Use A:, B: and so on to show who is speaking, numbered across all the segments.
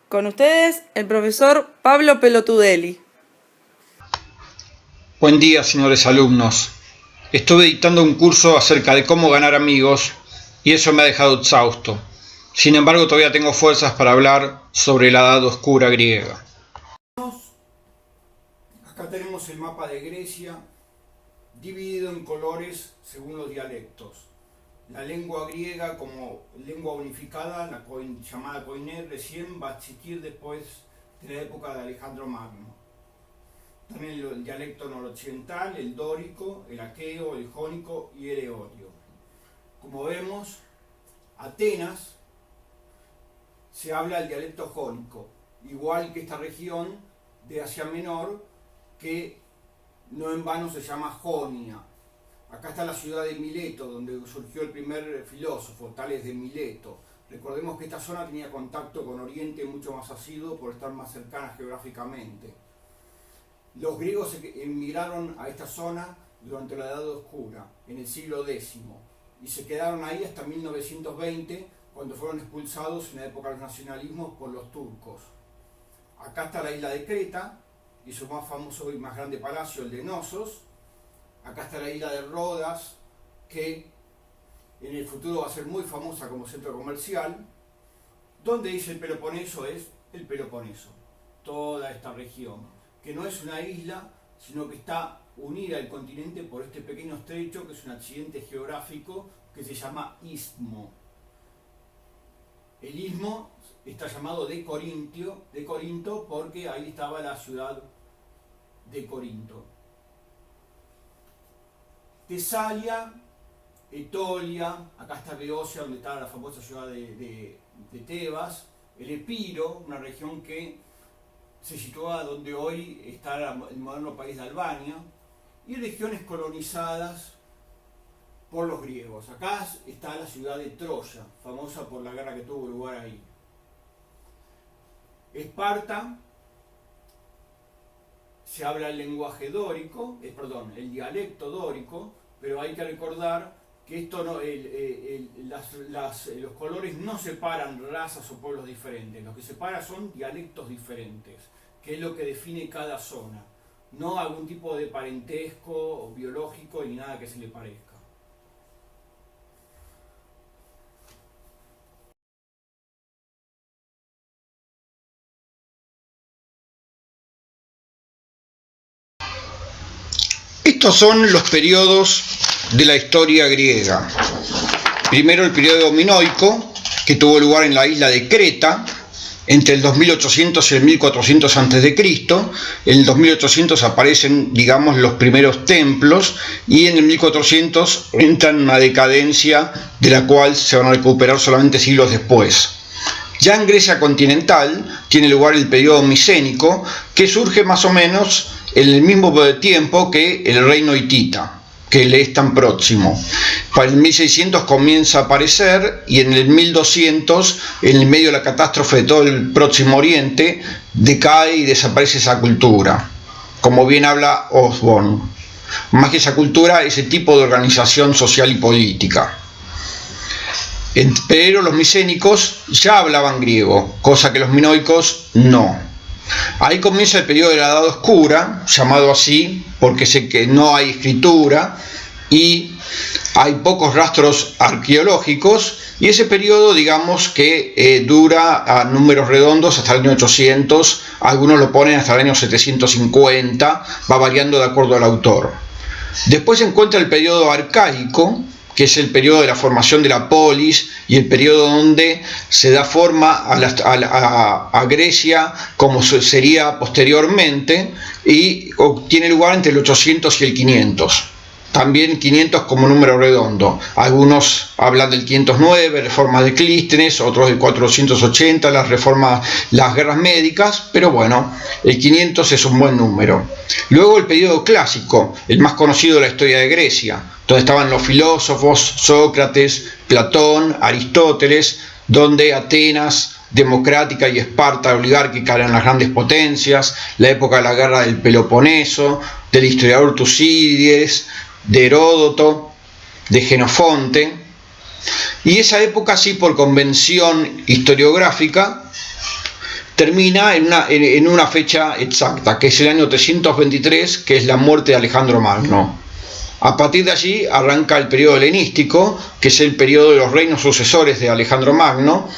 A: Con ustedes, el profesor Pablo Pelotudelli.
B: Buen día, señores alumnos. Estuve dictando un curso acerca de cómo ganar amigos y eso me ha dejado exhausto. Sin embargo, todavía tengo fuerzas para hablar sobre la Edad Oscura griega.
C: Acá tenemos el mapa de Grecia dividido en colores según los dialectos. La lengua griega como lengua unificada, la llamada Koiné, recién va a existir después de la época de Alejandro Magno. También el dialecto noroccidental, el dórico, el aqueo, el jónico y el eolio. Como vemos, Atenas se habla el dialecto jónico, igual que esta región de Asia Menor, que no en vano se llama Jonia. Acá está la ciudad de Mileto, donde surgió el primer filósofo, Tales de Mileto. Recordemos que esta zona tenía contacto con Oriente mucho más asiduo por estar más cercana geográficamente. Los griegos emigraron a esta zona durante la Edad Oscura, en el siglo X, y se quedaron ahí hasta 1920, cuando fueron expulsados en la época de los nacionalismos por los turcos. Acá está la isla de Creta, y su más famoso y más grande palacio, el de Knossos. Acá está la isla de Rodas, que en el futuro va a ser muy famosa como centro comercial. Donde dice el Peloponeso es el Peloponeso, toda esta región, que no es una isla, sino que está unida al continente por este pequeño estrecho, que es un accidente geográfico que se llama istmo. El istmo está llamado de Corinto, porque ahí estaba la ciudad de Corinto. Tesalia, Etolia, acá está Beocia, donde está la famosa ciudad de Tebas, el Epiro, una región que se sitúa donde hoy está el moderno país de Albania, y regiones colonizadas por los griegos. Acá está la ciudad de Troya, famosa por la guerra que tuvo lugar ahí. Esparta, se habla el lenguaje dórico, el dialecto dórico, pero hay que recordar que esto no, los colores no separan razas o pueblos diferentes, lo que separa son dialectos diferentes, que es lo que define cada zona, no algún tipo de parentesco biológico ni nada que se le parezca.
B: Estos son los periodos de la historia griega. Primero el periodo minoico, que tuvo lugar en la isla de Creta, entre el 2800 y el 1400 a.C. En el 2800 aparecen, digamos, los primeros templos, y en el 1400 entran en una decadencia de la cual se van a recuperar solamente siglos después. Ya en Grecia continental tiene lugar el periodo micénico, que surge más o menos en el mismo tiempo que el reino hitita, que le es tan próximo. Para el 1600 comienza a aparecer, y en el 1200, en el medio de la catástrofe de todo el Próximo Oriente, decae y desaparece esa cultura, como bien habla Osborne. Más que esa cultura, ese tipo de organización social y política. Pero los micénicos ya hablaban griego, cosa que los minoicos no. Ahí comienza el periodo de la Edad Oscura, llamado así porque sé que no hay escritura y hay pocos rastros arqueológicos, y ese periodo, digamos que dura a números redondos hasta el año 800, algunos lo ponen hasta el año 750, va variando de acuerdo al autor. Después se encuentra el periodo arcaico, que es el periodo de la formación de la polis y el periodo donde se da forma a Grecia como sería posteriormente, y tiene lugar entre el 800 y el 500. También 500 como número redondo. Algunos hablan del 509, reforma de Clístenes, otros del 480, las guerras médicas, pero bueno, el 500 es un buen número. Luego el periodo clásico, el más conocido de la historia de Grecia, donde estaban los filósofos, Sócrates, Platón, Aristóteles, donde Atenas democrática y Esparta oligárquica eran las grandes potencias, la época de la guerra del Peloponeso, del historiador Tucídides, de Heródoto, de Jenofonte, y esa época sí, por convención historiográfica, termina en una fecha exacta, que es el año 323, que es la muerte de Alejandro Magno. A partir de allí arranca el periodo helenístico, que es el periodo de los reinos sucesores de Alejandro Magno,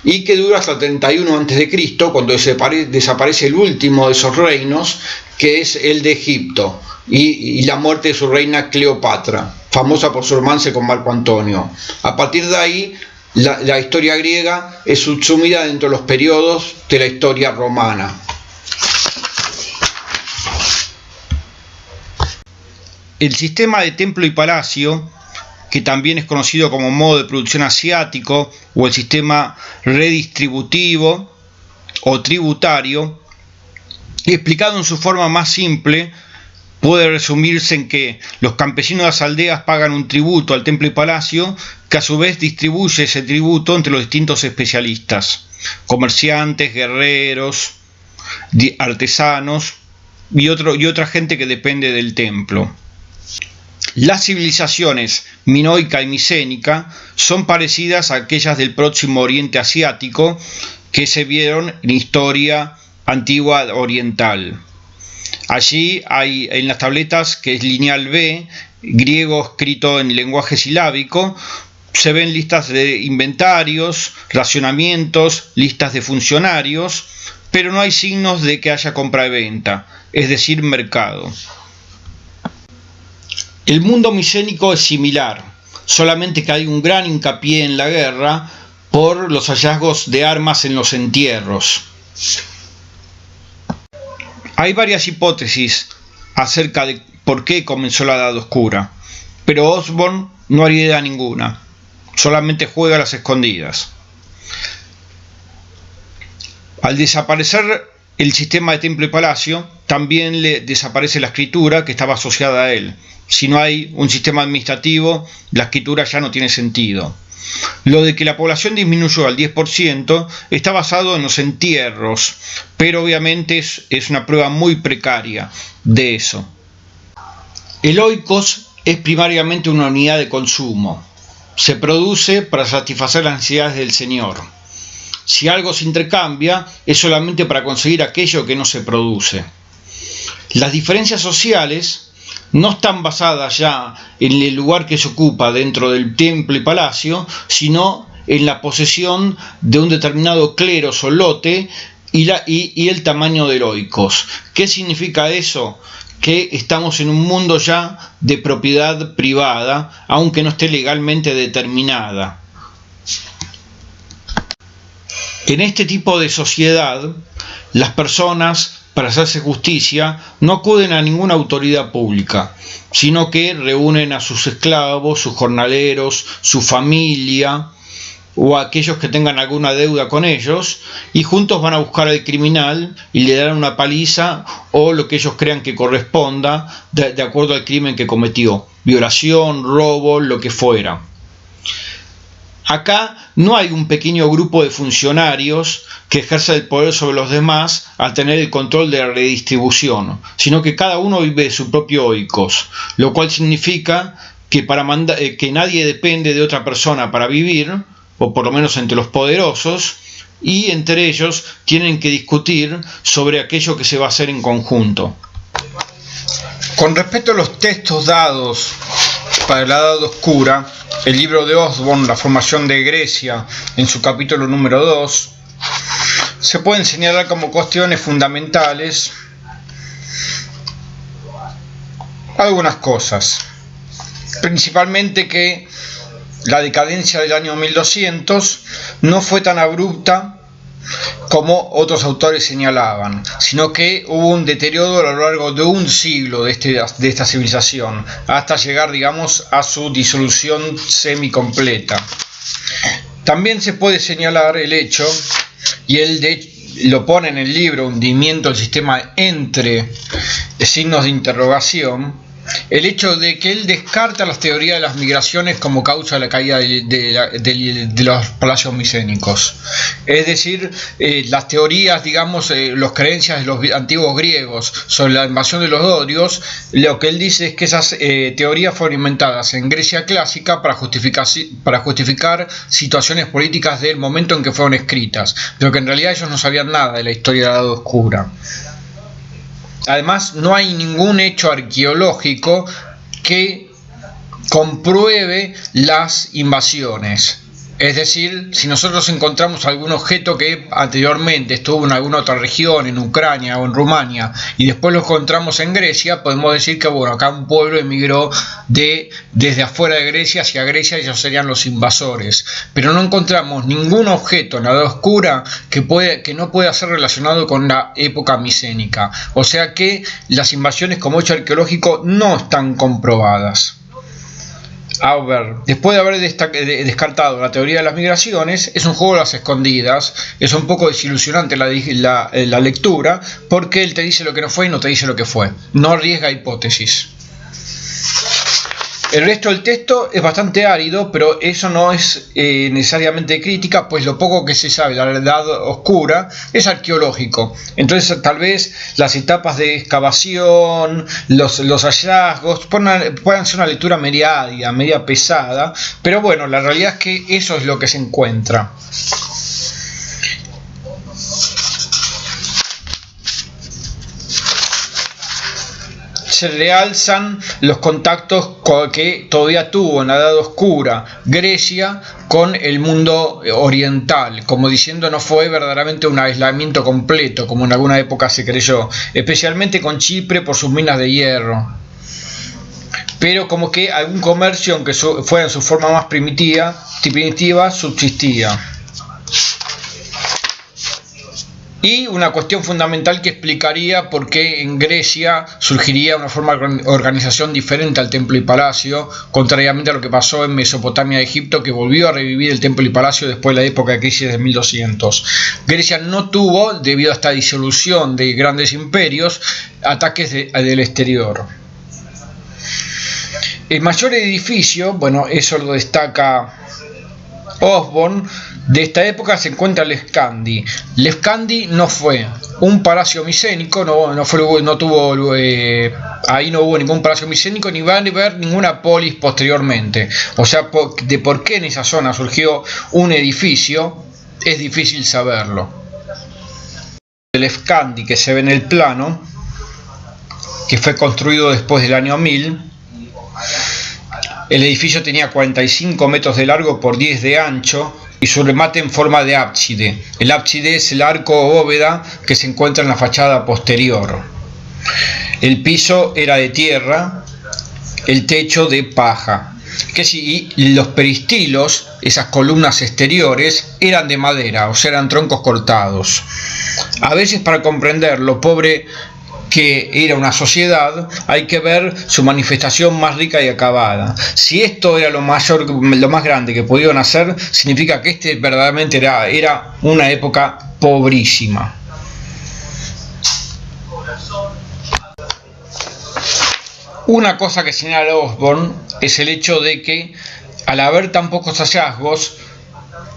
B: y que dura hasta el 31 a.C., cuando desaparece el último de esos reinos, que es el de Egipto, y la muerte de su reina Cleopatra, famosa por su romance con Marco Antonio. A partir de ahí, la historia griega es subsumida dentro de los periodos de la historia romana. El sistema de templo y palacio, que también es conocido como modo de producción asiático o el sistema redistributivo o tributario, explicado en su forma más simple, puede resumirse en que los campesinos de las aldeas pagan un tributo al templo y palacio, que a su vez distribuye ese tributo entre los distintos especialistas, comerciantes, guerreros, artesanos y otra gente que depende del templo. Las civilizaciones minoica y micénica son parecidas a aquellas del Próximo Oriente Asiático que se vieron en historia antigua oriental. Allí hay en las tabletas, que es lineal B, griego escrito en lenguaje silábico, se ven listas de inventarios, racionamientos, listas de funcionarios, pero no hay signos de que haya compra y venta, es decir, mercado. El mundo micénico es similar, solamente que hay un gran hincapié en la guerra por los hallazgos de armas en los entierros. Hay varias hipótesis acerca de por qué comenzó la Edad Oscura, pero Osborne no hereda ninguna, solamente juega a las escondidas. Al desaparecer el sistema de templo y palacio, también le desaparece la escritura que estaba asociada a él. Si no hay un sistema administrativo, la escritura ya no tiene sentido. Lo de que la población disminuyó al 10% está basado en los entierros, pero obviamente es una prueba muy precaria de eso. El oikos es primariamente una unidad de consumo. Se produce para satisfacer las necesidades del señor. Si algo se intercambia, es solamente para conseguir aquello que no se produce. Las diferencias sociales no están basadas ya en el lugar que se ocupa dentro del templo y palacio, sino en la posesión de un determinado cleros o lote y el tamaño del oikos. ¿Qué significa eso? Que estamos en un mundo ya de propiedad privada, aunque no esté legalmente determinada. En este tipo de sociedad, las personas, para hacerse justicia, no acuden a ninguna autoridad pública, sino que reúnen a sus esclavos, sus jornaleros, su familia o a aquellos que tengan alguna deuda con ellos, y juntos van a buscar al criminal y le darán una paliza o lo que ellos crean que corresponda de acuerdo al crimen que cometió, violación, robo, lo que fuera. Acá no hay un pequeño grupo de funcionarios que ejerza el poder sobre los demás al tener el control de la redistribución, sino que cada uno vive de su propio oikos, lo cual significa que, que nadie depende de otra persona para vivir, o por lo menos entre los poderosos, y entre ellos tienen que discutir sobre aquello que se va a hacer en conjunto. Con respecto a los textos dados para la Edad Oscura, el libro de Osborne, La formación de Grecia, en su capítulo número 2, se pueden señalar como cuestiones fundamentales algunas cosas, principalmente que la decadencia del año 1200 no fue tan abrupta como otros autores señalaban, sino que hubo un deterioro a lo largo de un siglo de esta civilización, hasta llegar, digamos, a su disolución semicompleta. También se puede señalar el hecho, y él lo pone en el libro, hundimiento del sistema entre signos de interrogación, el hecho de que él descarta las teorías de las migraciones como causa de la caída de los palacios micénicos. Es decir, las teorías, digamos, las creencias de los antiguos griegos sobre la invasión de los dorios, lo que él dice es que esas teorías fueron inventadas en Grecia clásica para justificar situaciones políticas del momento en que fueron escritas, pero que en realidad ellos no sabían nada de la historia de la Edad Oscura. Además, no hay ningún hecho arqueológico que compruebe las invasiones. Es decir, si nosotros encontramos algún objeto que anteriormente estuvo en alguna otra región, en Ucrania o en Rumania, y después lo encontramos en Grecia, podemos decir que bueno, acá un pueblo emigró desde afuera de Grecia hacia Grecia y ellos serían los invasores. Pero no encontramos ningún objeto en la Edad Oscura que no pueda ser relacionado con la época micénica. O sea que las invasiones como hecho arqueológico no están comprobadas. Auber, después de haber descartado la teoría de las migraciones, es un juego de las escondidas, es un poco desilusionante la lectura, porque él te dice lo que no fue y no te dice lo que fue, no arriesga hipótesis. El resto del texto es bastante árido, pero eso no es necesariamente crítica, pues lo poco que se sabe de la Edad Oscura es arqueológico. Entonces tal vez las etapas de excavación, los hallazgos puedan ser una lectura media árida, media pesada, pero bueno, la realidad es que eso es lo que se encuentra. Se realzan los contactos que todavía tuvo en la Edad Oscura Grecia con el mundo oriental, como diciendo no fue verdaderamente un aislamiento completo como en alguna época se creyó, especialmente con Chipre por sus minas de hierro, pero como que algún comercio, aunque fuera en su forma más primitiva subsistía. Y una cuestión fundamental que explicaría por qué en Grecia surgiría una forma de organización diferente al templo y palacio, contrariamente a lo que pasó en Mesopotamia y Egipto, que volvió a revivir el templo y palacio después de la época de crisis de 1200. Grecia no tuvo, debido a esta disolución de grandes imperios, ataques del exterior. El mayor edificio, bueno, eso lo destaca Osborne, de esta época se encuentra Lefkandi. Lefkandi no fue un palacio micénico, ahí no hubo ningún palacio micénico, ni va a haber ninguna polis posteriormente. O sea, de por qué en esa zona surgió un edificio, es difícil saberlo. El Lefkandi que se ve en el plano, que fue construido después del año 1000, el edificio tenía 45 metros de largo por 10 de ancho y su remate en forma de ábside. El ábside es el arco o bóveda que se encuentra en la fachada posterior. El piso era de tierra, el techo de paja. Y los peristilos, esas columnas exteriores, eran de madera, o sea, eran troncos cortados. A veces, para comprender lo pobre que era una sociedad, hay que ver su manifestación más rica y acabada. Si esto era lo más grande que pudieron hacer, significa que verdaderamente era una época pobrísima. Una cosa que señala Osborne es el hecho de que, al haber tan pocos hallazgos,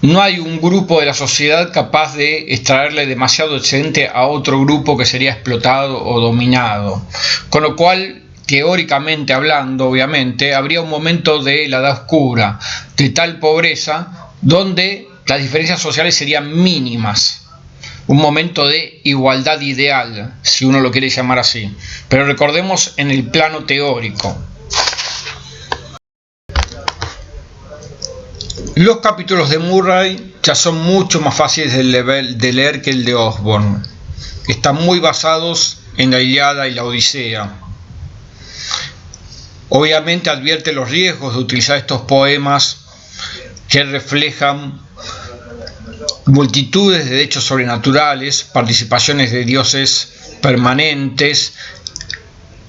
B: no hay un grupo de la sociedad capaz de extraerle demasiado excedente a otro grupo que sería explotado o dominado. Con lo cual, teóricamente hablando, obviamente, habría un momento de la Edad Oscura, de tal pobreza, donde las diferencias sociales serían mínimas. Un momento de igualdad ideal, si uno lo quiere llamar así. Pero recordemos en el plano teórico. Los capítulos de Murray ya son mucho más fáciles de leer que el de Osborne. Están muy basados en la Ilíada y la Odisea. Obviamente advierte los riesgos de utilizar estos poemas que reflejan multitudes de hechos sobrenaturales, participaciones de dioses permanentes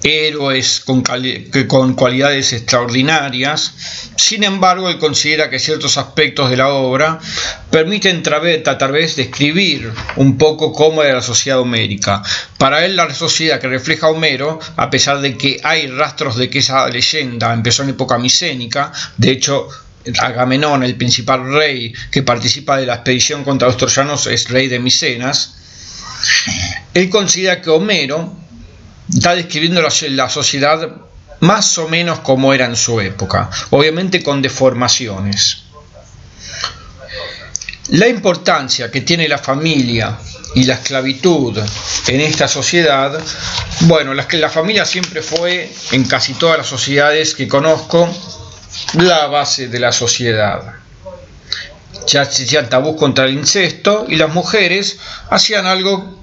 B: héroes con cualidades extraordinarias. Sin embargo, él considera que ciertos aspectos de la obra permiten tal vez describir un poco cómo era la sociedad homérica. Para él, la sociedad que refleja Homero, a pesar de que hay rastros de que esa leyenda empezó en época micénica, de hecho Agamenón, el principal rey que participa de la expedición contra los troyanos, es rey de Micenas. Él considera que Homero está describiendo la sociedad más o menos como era en su época, obviamente con deformaciones. La importancia que tiene la familia y la esclavitud en esta sociedad, bueno, la familia siempre fue, en casi todas las sociedades que conozco, la base de la sociedad. Ya existían tabús contra el incesto y las mujeres hacían algo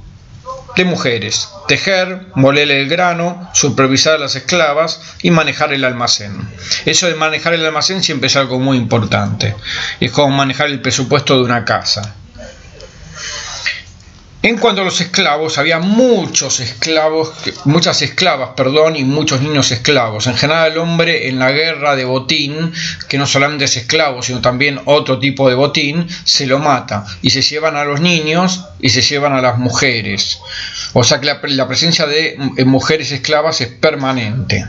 B: de mujeres: tejer, moler el grano, supervisar a las esclavas y manejar el almacén. Eso de manejar el almacén siempre es algo muy importante. Es como manejar el presupuesto de una casa. En cuanto a los esclavos, había muchas esclavas, y muchos niños esclavos. En general, el hombre en la guerra de botín, que no solamente es esclavo, sino también otro tipo de botín, se lo mata. Y se llevan a los niños y se llevan a las mujeres. O sea que la presencia de mujeres esclavas es permanente.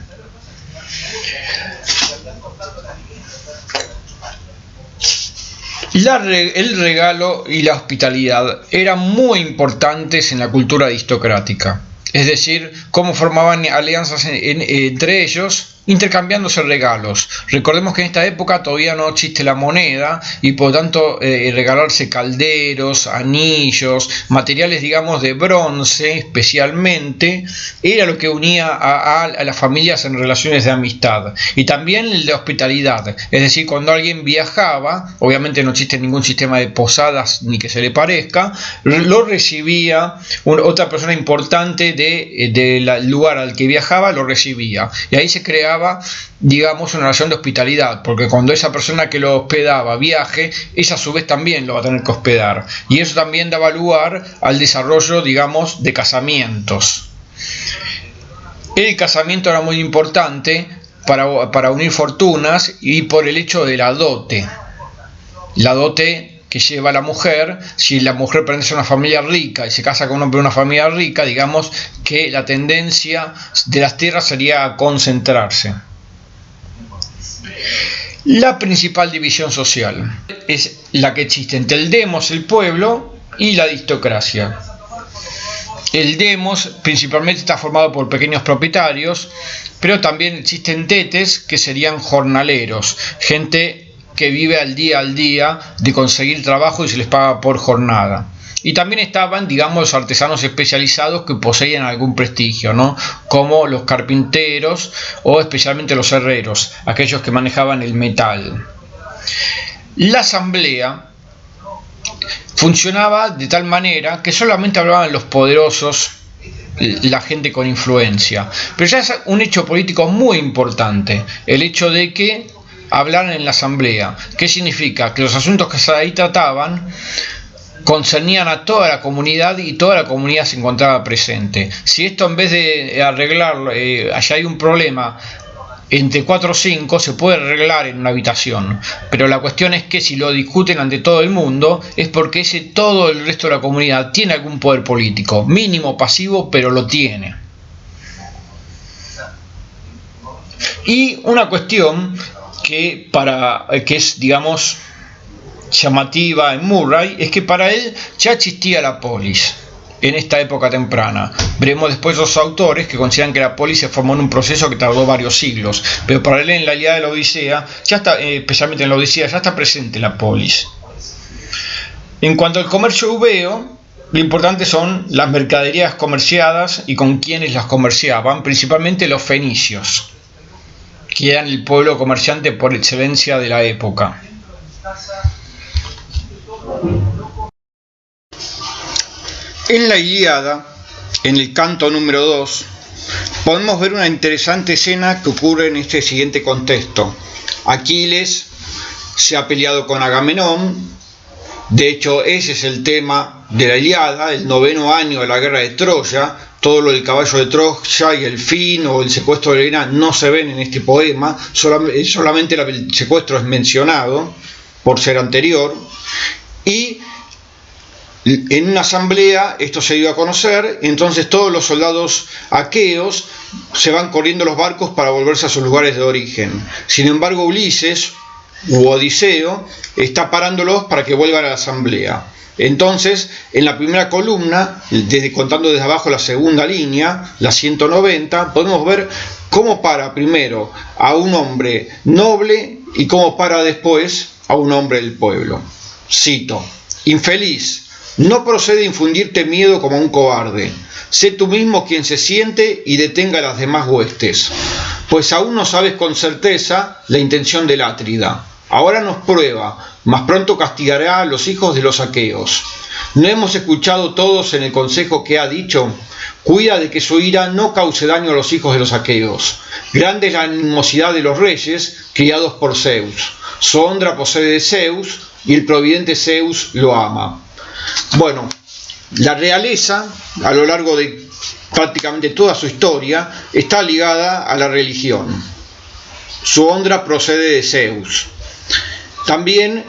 B: El regalo y la hospitalidad eran muy importantes en la cultura aristocrática, es decir, cómo formaban alianzas entre ellos, intercambiándose regalos. Recordemos que en esta época todavía no existe la moneda y por lo tanto regalarse calderos, anillos, materiales digamos de bronce especialmente, era lo que unía a las familias en relaciones de amistad. Y también el de hospitalidad, es decir, cuando alguien viajaba, obviamente no existe ningún sistema de posadas ni que se le parezca, lo recibía otra persona importante del lugar al que viajaba, lo recibía. Y ahí se creaba, digamos, una relación de hospitalidad, porque cuando esa persona que lo hospedaba viaje, ella a su vez también lo va a tener que hospedar, y eso también daba lugar al desarrollo, digamos, de casamientos. El casamiento era muy importante para unir fortunas y por el hecho de la dote que lleva la mujer. Si la mujer pertenece a una familia rica y se casa con un hombre de una familia rica, digamos que la tendencia de las tierras sería a concentrarse. La principal división social es la que existe entre el demos, el pueblo, y la aristocracia. El demos principalmente está formado por pequeños propietarios, pero también existen tetes, que serían jornaleros, gente que vive al día de conseguir trabajo y se les paga por jornada. Y también estaban, digamos, los artesanos especializados que poseían algún prestigio, ¿no? Como los carpinteros o especialmente los herreros, aquellos que manejaban el metal. La asamblea funcionaba de tal manera que solamente hablaban los poderosos, la gente con influencia. Pero ya es un hecho político muy importante, el hecho de que hablaran en la asamblea. ¿Qué significa? Que los asuntos que ahí trataban concernían a toda la comunidad y toda la comunidad se encontraba presente. Si esto, en vez de arreglarlo, allá hay un problema entre 4 o 5, se puede arreglar en una habitación, pero la cuestión es que si lo discuten ante todo el mundo es porque todo el resto de la comunidad tiene algún poder político, mínimo, pasivo, pero lo tiene. Y una cuestión que es, digamos, llamativa en Murray, es que para él ya existía la polis en esta época temprana. Veremos después los autores que consideran que la polis se formó en un proceso que tardó varios siglos, pero para él en la Ilíada de la Odisea, ya está, especialmente en la Odisea, ya está presente la polis. En cuanto al comercio eubeo, lo importante son las mercaderías comerciadas y con quienes las comerciaban, principalmente los fenicios, que eran el pueblo comerciante por excelencia de la época. En la Ilíada, en el canto número 2, podemos ver una interesante escena que ocurre en este siguiente contexto. Aquiles se ha peleado con Agamenón. De hecho, ese es el tema de la Ilíada, el 9º año de la guerra de Troya. todo lo del caballo de Troya y el fin o el secuestro de Helena no se ven en este poema, solamente el secuestro es mencionado por ser anterior, y en una asamblea esto se dio a conocer, entonces todos los soldados aqueos se van corriendo los barcos para volverse a sus lugares de origen. Sin embargo, Ulises u Odiseo está parándolos para que vuelvan a la asamblea. Entonces, en la primera columna, contando desde abajo la segunda línea, la 190, podemos ver cómo para primero a un hombre noble y cómo para después a un hombre del pueblo. Cito: infeliz, no procede infundirte miedo como a un cobarde. Sé tú mismo quien se siente y detenga a las demás huestes, pues aún no sabes con certeza la intención del Atrida. Ahora nos prueba, mas pronto castigará a los hijos de los aqueos. ¿No hemos escuchado todos en el consejo que ha dicho? Cuida de que su ira no cause daño a los hijos de los aqueos. Grande es la animosidad de los reyes criados por Zeus. Su honra procede de Zeus y el providente Zeus lo ama. Bueno, la realeza, a lo largo de prácticamente toda su historia, está ligada a la religión. Su honra procede de Zeus. También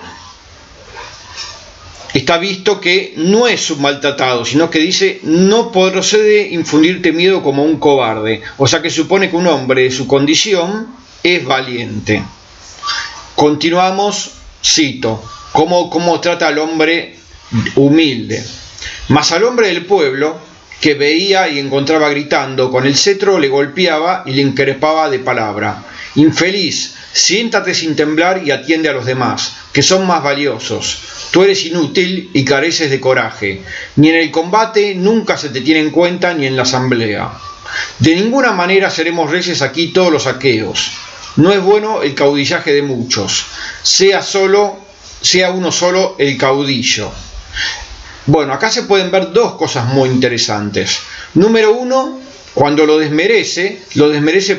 B: está visto que no es un maltratado, sino que dice: no procede infundirte miedo como un cobarde. O sea que supone que un hombre de su condición es valiente. Continuamos, cito, cómo trata al hombre humilde. Mas al hombre del pueblo, que veía y encontraba gritando, con el cetro le golpeaba y le increpaba de palabra: infeliz, siéntate sin temblar y atiende a los demás, que son más valiosos. Tú eres inútil y careces de coraje. Ni en el combate nunca se te tiene en cuenta, ni en la asamblea. De ninguna manera seremos reyes aquí todos los aqueos. No es bueno el caudillaje de muchos. Sea uno solo el caudillo. Bueno, acá se pueden ver dos cosas muy interesantes. Número uno, cuando lo desmerece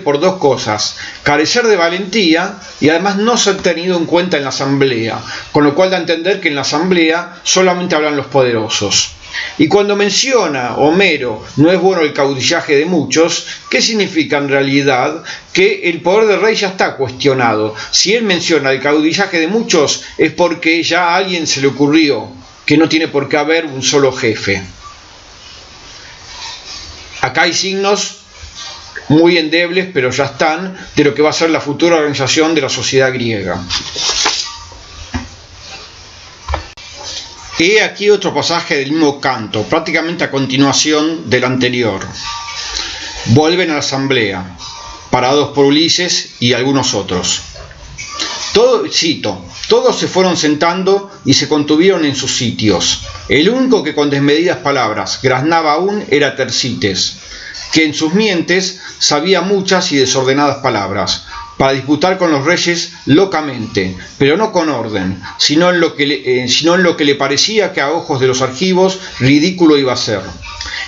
B: por dos cosas: carecer de valentía y además no ser tenido en cuenta en la asamblea, con lo cual da a entender que en la asamblea solamente hablan los poderosos. Y cuando menciona Homero, no es bueno el caudillaje de muchos, ¿qué significa en realidad? Que el poder del rey ya está cuestionado. Si él menciona el caudillaje de muchos es porque ya a alguien se le ocurrió que no tiene por qué haber un solo jefe. Acá hay signos muy endebles, pero ya están, de lo que va a ser la futura organización de la sociedad griega. He aquí otro pasaje del mismo canto, prácticamente a continuación del anterior. Vuelven a la asamblea, parados por Ulises y algunos otros. Cito: todos se fueron sentando y se contuvieron en sus sitios. El único que con desmedidas palabras graznaba aún era Tersites, que en sus mientes sabía muchas y desordenadas palabras, para disputar con los reyes locamente, pero no con orden, sino en lo que le parecía que a ojos de los argivos ridículo iba a ser.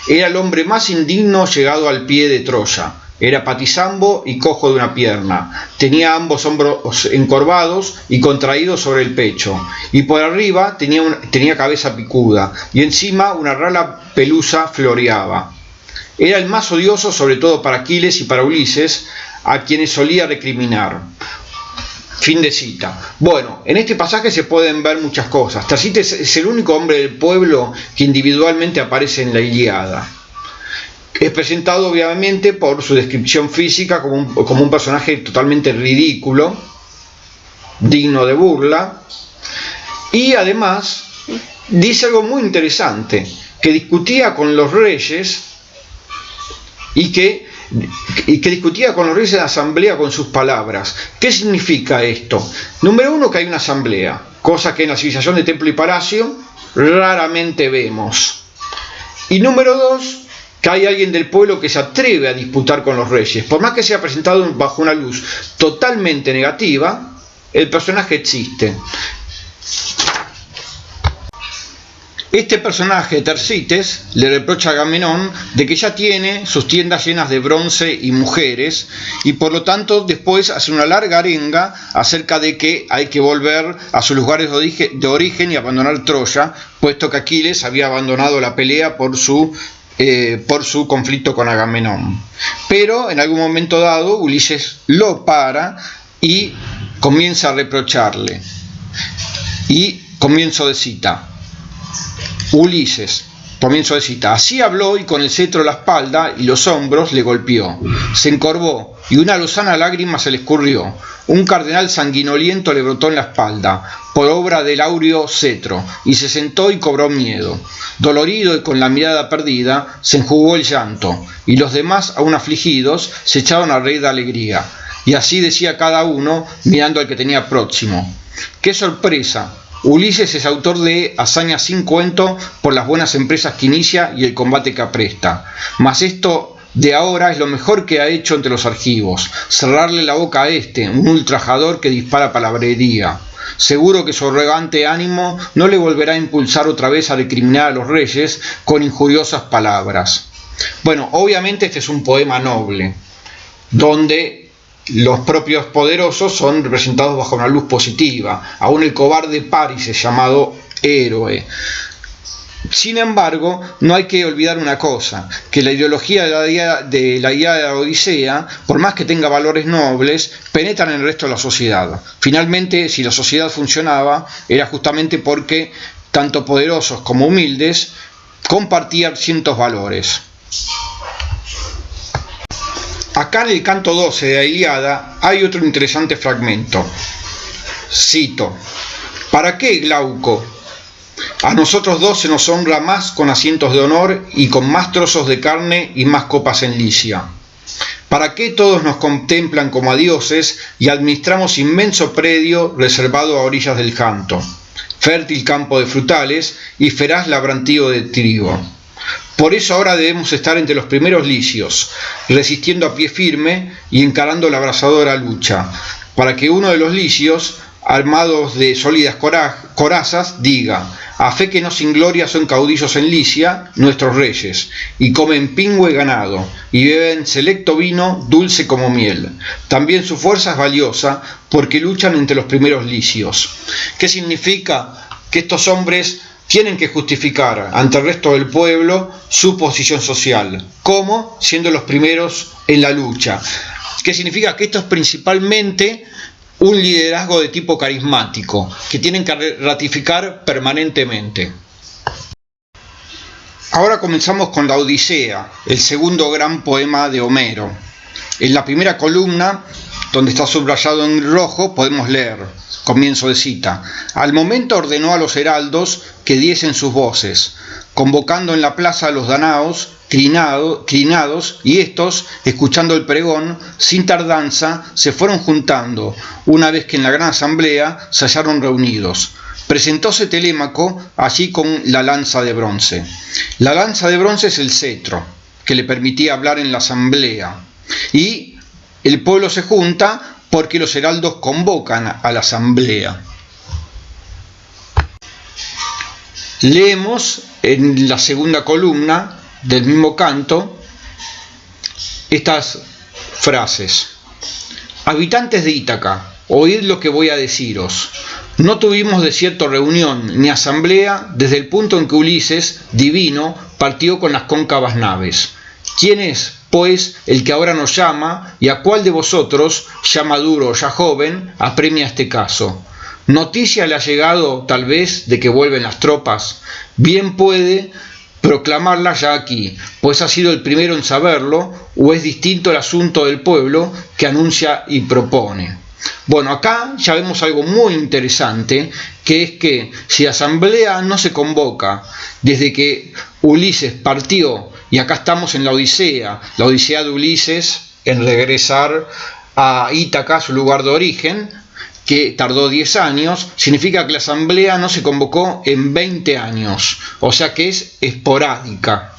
B: Era el hombre más indigno llegado al pie de Troya. Era patizambo y cojo de una pierna. Tenía ambos hombros encorvados y contraídos sobre el pecho, y por arriba tenía cabeza picuda, y encima una rala pelusa floreaba. Era el más odioso, sobre todo para Aquiles y para Ulises, a quienes solía recriminar. Fin de cita. Bueno, en este pasaje se pueden ver muchas cosas. Tersites es el único hombre del pueblo que individualmente aparece en la Ilíada. Es presentado obviamente por su descripción física como un personaje totalmente ridículo, digno de burla, y además dice algo muy interesante, que discutía con los reyes y que discutía con los reyes de la asamblea con sus palabras. ¿Qué significa esto? Número uno, que hay una asamblea, cosa que en la civilización de templo y palacio raramente vemos. Y número dos, que hay alguien del pueblo que se atreve a disputar con los reyes. Por más que sea presentado bajo una luz totalmente negativa, el personaje existe. Este personaje, Tersites, le reprocha a Agamenón de que ya tiene sus tiendas llenas de bronce y mujeres, y por lo tanto después hace una larga arenga acerca de que hay que volver a sus lugares de origen y abandonar Troya, puesto que Aquiles había abandonado la pelea por su por su conflicto con Agamenón. Pero en algún momento dado Ulises lo para y comienza a reprocharle. Y comienzo de cita. Ulises, comienzo de cita. Así habló y con el cetro a la espalda y los hombros le golpeó. Se encorvó y una lozana lágrima se le escurrió. Un cardenal sanguinoliento le brotó en la espalda, por obra del áureo cetro, y se sentó y cobró miedo. Dolorido y con la mirada perdida, se enjugó el llanto, y los demás, aún afligidos, se echaron a reír de alegría. Y así decía cada uno, mirando al que tenía próximo. ¡Qué sorpresa! Ulises es autor de hazañas sin cuento por las buenas empresas que inicia y el combate que apresta. Mas esto de ahora es lo mejor que ha hecho entre los argivos, cerrarle la boca a un ultrajador que dispara palabrería. Seguro que su arrogante ánimo no le volverá a impulsar otra vez a recriminar a los reyes con injuriosas palabras. Bueno, obviamente este es un poema noble, donde los propios poderosos son representados bajo una luz positiva. Aún el cobarde Paris es llamado héroe. Sin embargo, no hay que olvidar una cosa, que la ideología de la Odisea, por más que tenga valores nobles, penetran en el resto de la sociedad. Finalmente, si la sociedad funcionaba, era justamente porque tanto poderosos como humildes compartían ciertos valores. Acá en el canto 12 de la Ilíada hay otro interesante fragmento. Cito: ¿para qué, Glauco? A nosotros dos se nos honra más con asientos de honor y con más trozos de carne y más copas en Licia. ¿Para qué todos nos contemplan como a dioses y administramos inmenso predio reservado a orillas del Janto, fértil campo de frutales y feraz labrantío de trigo? Por eso ahora debemos estar entre los primeros licios, resistiendo a pie firme y encarando la abrasadora lucha, para que uno de los licios, armados de sólidas corazas, diga: a fe que no sin gloria son caudillos en Licia nuestros reyes, y comen pingüe ganado, y beben selecto vino dulce como miel. También su fuerza es valiosa, porque luchan entre los primeros licios. ¿Qué significa? Que estos hombres tienen que justificar ante el resto del pueblo su posición social. ¿Cómo? Siendo los primeros en la lucha. ¿Qué significa? Que esto es principalmente un liderazgo de tipo carismático, que tienen que ratificar permanentemente. Ahora comenzamos con la Odisea, el segundo gran poema de Homero. En la primera columna, donde está subrayado en rojo, podemos leer, comienzo de cita: al momento ordenó a los heraldos que diesen sus voces, convocando en la plaza a los danaos, crinados, y estos, escuchando el pregón, sin tardanza, se fueron juntando, una vez que en la gran asamblea se hallaron reunidos. Presentóse Telémaco allí con la lanza de bronce. La lanza de bronce es el cetro, que le permitía hablar en la asamblea. Y el pueblo se junta porque los heraldos convocan a la asamblea. Leemos en la segunda columna del mismo canto estas frases: habitantes de Ítaca, oíd lo que voy a deciros. No tuvimos de cierto reunión ni asamblea desde el punto en que Ulises, divino, partió con las cóncavas naves. ¿Quién es, pues, el que ahora nos llama, y a cuál de vosotros, ya maduro o ya joven, apremia este caso? ¿Noticia le ha llegado, tal vez, de que vuelven las tropas? Bien puede proclamarla ya aquí, pues ha sido el primero en saberlo, o es distinto el asunto del pueblo que anuncia y propone. Bueno, acá ya vemos algo muy interesante, que es que si la asamblea no se convoca desde que Ulises partió, y acá estamos en la Odisea de Ulises en regresar a Ítaca, su lugar de origen, que tardó 10 años, significa que la asamblea no se convocó en 20 años, o sea que es esporádica.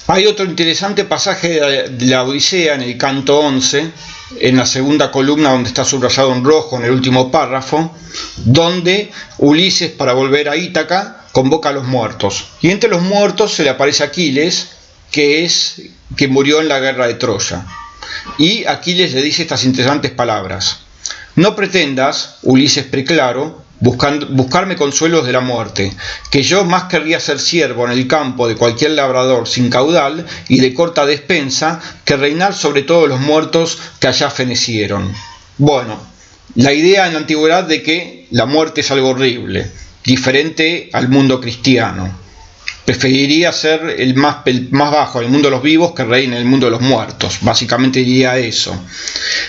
B: Hay otro interesante pasaje de la Odisea en el canto 11, en la segunda columna donde está subrayado en rojo en el último párrafo, donde Ulises, para volver a Ítaca, convoca a los muertos. Y entre los muertos se le aparece Aquiles, que murió en la guerra de Troya. Y Aquiles le dice estas interesantes palabras: no pretendas, Ulises preclaro, buscarme consuelos de la muerte, que yo más querría ser siervo en el campo de cualquier labrador sin caudal y de corta despensa, que reinar sobre todos los muertos que allá fenecieron. Bueno, la idea en la antigüedad de que la muerte es algo horrible, diferente al mundo cristiano. Preferiría ser el más bajo en el mundo de los vivos que reine en el mundo de los muertos. Básicamente diría eso.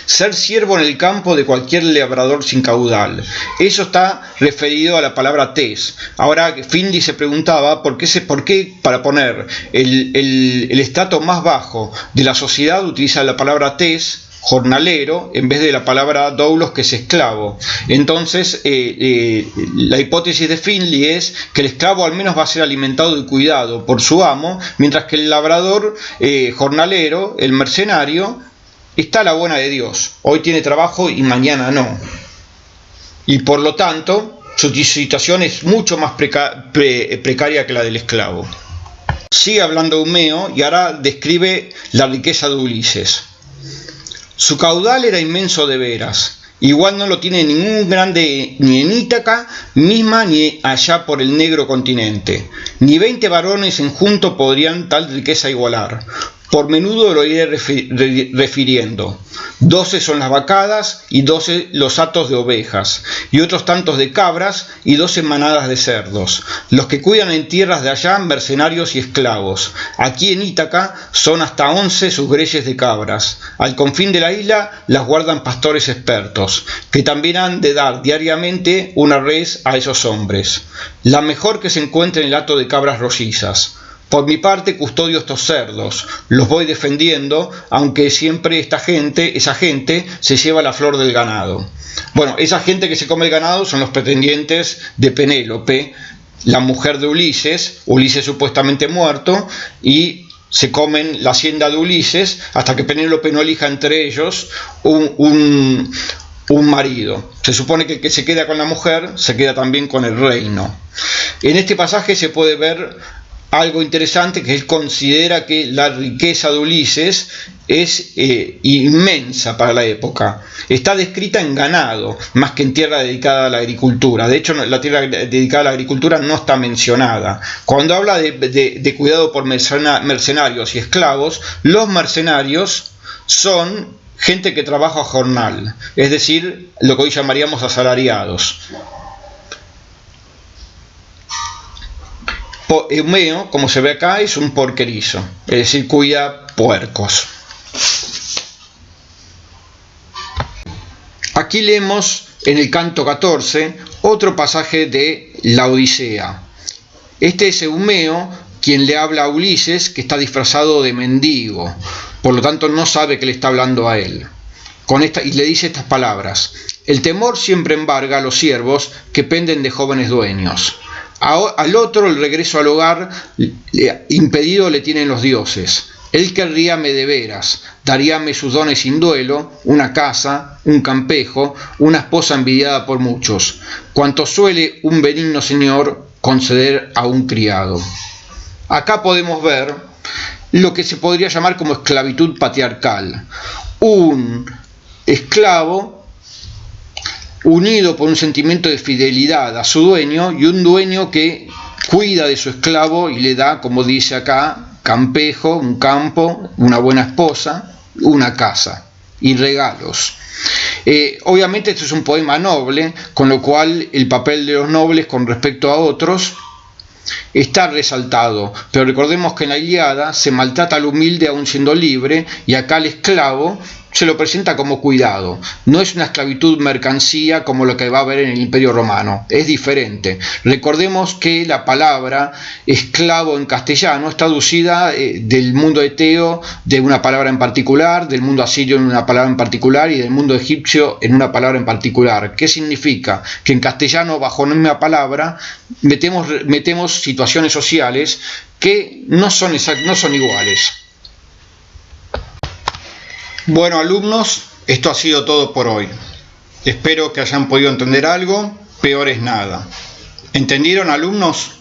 B: Ser siervo en el campo de cualquier labrador sin caudal. Eso está referido a la palabra tes. Ahora Finley se preguntaba por qué para poner el estrato más bajo de la sociedad utiliza la palabra tes, jornalero, en vez de la palabra doulos, que es esclavo. Entonces la hipótesis de Finley es que el esclavo al menos va a ser alimentado y cuidado por su amo, mientras que el labrador jornalero, el mercenario, está a la buena de Dios. Hoy tiene trabajo y mañana no. Y por lo tanto su situación es mucho más precaria que la del esclavo. Sigue hablando Eumeo y ahora describe la riqueza de Ulises. Su caudal era inmenso de veras, igual no lo tiene ningún grande ni en Ítaca misma ni allá por el negro continente, ni 20 varones en junto podrían tal riqueza igualar. Por menudo lo iré refiriendo. 12 son las vacadas y 12 los hatos de ovejas, y otros tantos de cabras y 12 manadas de cerdos. Los que cuidan en tierras de allá mercenarios y esclavos. Aquí en Ítaca son hasta 11 sus greyes de cabras. Al confín de la isla las guardan pastores expertos, que también han de dar diariamente una res a esos hombres. La mejor que se encuentre en el hato de cabras rollizas. Por mi parte custodio estos cerdos, los voy defendiendo, aunque siempre esa gente se lleva la flor del ganado. Bueno, esa gente que se come el ganado son los pretendientes de Penélope, la mujer de Ulises supuestamente muerto, y se comen la hacienda de Ulises hasta que Penélope no elija entre ellos un marido. Se supone que el que se queda con la mujer se queda también con el reino. En este pasaje se puede ver algo interesante, que él considera que la riqueza de Ulises es inmensa para la época. Está descrita en ganado, más que en tierra dedicada a la agricultura. De hecho, la tierra dedicada a la agricultura no está mencionada. Cuando habla de cuidado por mercenarios y esclavos, los mercenarios son gente que trabaja a jornal, es decir, lo que hoy llamaríamos asalariados. Eumeo, como se ve acá, es un porquerizo, es decir, cuida puercos. Aquí leemos en el canto 14 otro pasaje de la Odisea. Este es Eumeo quien le habla a Ulises, que está disfrazado de mendigo, por lo tanto no sabe que le está hablando a él. Y le dice estas palabras: el temor siempre embarga a los siervos que penden de jóvenes dueños. Al otro el regreso al hogar impedido le tienen los dioses. Él querríame de veras, daríame sus dones sin duelo, una casa, un campejo, una esposa envidiada por muchos, cuanto suele un benigno señor conceder a un criado. Acá podemos ver lo que se podría llamar como esclavitud patriarcal. Un esclavo unido por un sentimiento de fidelidad a su dueño, y un dueño que cuida de su esclavo y le da, como dice acá, campejo, un campo, una buena esposa, una casa y regalos. Obviamente esto es un poema noble, con lo cual el papel de los nobles con respecto a otros está resaltado, pero recordemos que en la Ilíada se maltrata al humilde aún siendo libre, y acá el esclavo se lo presenta como cuidado. No es una esclavitud mercancía como lo que va a haber en el Imperio Romano, es diferente. Recordemos que la palabra esclavo en castellano es traducida del mundo eteo de una palabra en particular, del mundo asirio en una palabra en particular y del mundo egipcio en una palabra en particular. ¿Qué significa? Que en castellano, bajo la misma palabra, metemos situaciones sociales que no son iguales. Bueno, alumnos, esto ha sido todo por hoy. Espero que hayan podido entender algo. Peor es nada. ¿Entendieron, alumnos?